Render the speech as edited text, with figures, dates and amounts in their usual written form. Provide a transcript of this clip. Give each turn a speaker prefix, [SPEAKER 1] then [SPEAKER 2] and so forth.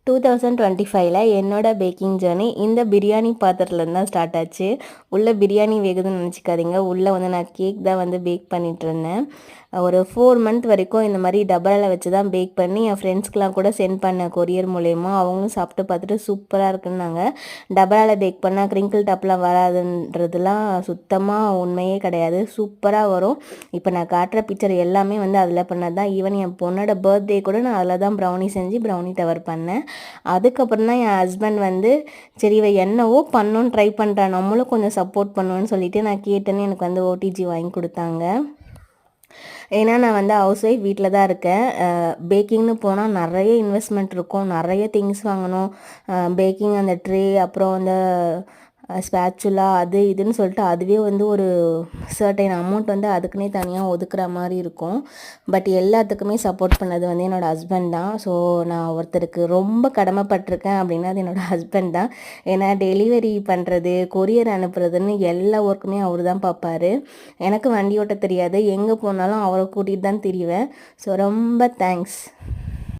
[SPEAKER 1] 2025ல என்னோட packing journey இந்த பிரியாணி பாத்திரத்துலேருந்து தான் ஸ்டார்ட் ஆச்சு. உள்ளே பிரியாணி வேகுதுன்னு நினச்சிக்காதீங்க. உள்ளே வந்து நான் கேக் தான் வந்து பேக் பண்ணிகிட்ருந்தேன். ஒரு 4 மந்த் வரைக்கும் இந்த மாதிரி டபராவில் வச்சு தான் பேக் பண்ணி என் ஃப்ரெண்ட்ஸ்க்கெலாம் கூட சென்ட் பண்ணேன் கொரியர் மூலயமா. அவங்களும் சாப்பிட்டு பார்த்துட்டு சூப்பராக இருக்குன்னாங்க. டபராவில் பேக் பண்ணால் க்ரிங்கிள் டாப்லாம் வராதுன்றதுலாம் சுத்தமாக உண்மையே கிடையாது. சூப்பராக வரும். இப்போ நான் காட்டுற பிக்சர் எல்லாமே வந்து அதில் பண்ணது தான். ஈவன் என் பொண்ணோட பர்த்டே கூட நான் அதில் தான் ப்ரௌனி செஞ்சு ப்ரௌனி டவர் பண்ணேன். அதுக்கப்புறம் தான் என் ஹஸ்பண்ட் வந்து சரி இவ என்னவோ பண்ணணும்னு ட்ரை பண்ணுறா, நம்மளும் கொஞ்சம் சப்போர்ட் பண்ணுவேன்னு சொல்லிட்டு நான் கேட்டேன்னு எனக்கு வந்து ஓடிஜி வாங்கி கொடுத்தாங்க. ஏன்னா நான் வந்து ஹவுஸ் ஒய்ஃப் வீட்டில் தான் இருக்கேன். பேக்கிங்னு போனால் நிறைய இன்வெஸ்ட்மெண்ட் இருக்கும், நிறைய திங்ஸ் வாங்கணும். பேக்கிங் அந்த ட்ரே, அப்புறம் அந்த ஸ்பேச்சுலா, அது இதுன்னு சொல்லிட்டு அதுவே வந்து ஒரு சர்டைன் அமௌண்ட் வந்து அதுக்குன்னே தனியாக ஒதுக்குற மாதிரி இருக்கும். பட் எல்லாத்துக்குமே சப்போர்ட் பண்ணது வந்து என்னோடய ஹஸ்பண்ட் தான். ஸோ நான் ஒருத்தருக்கு ரொம்ப கடமைப்பட்டிருக்கேன் அப்படின்னா அது என்னோடய ஹஸ்பண்ட் தான். ஏன்னா டெலிவரி பண்ணுறது, கொரியர் அனுப்புறதுன்னு எல்லா ஒர்க்குமே அவர் தான் பார்ப்பார். எனக்கு வண்டி ஓட்ட தெரியாது, எங்கே போனாலும் அவரை கூட்டிகிட்டு தான் திரிவேன். ஸோ ரொம்ப தேங்க்ஸ்.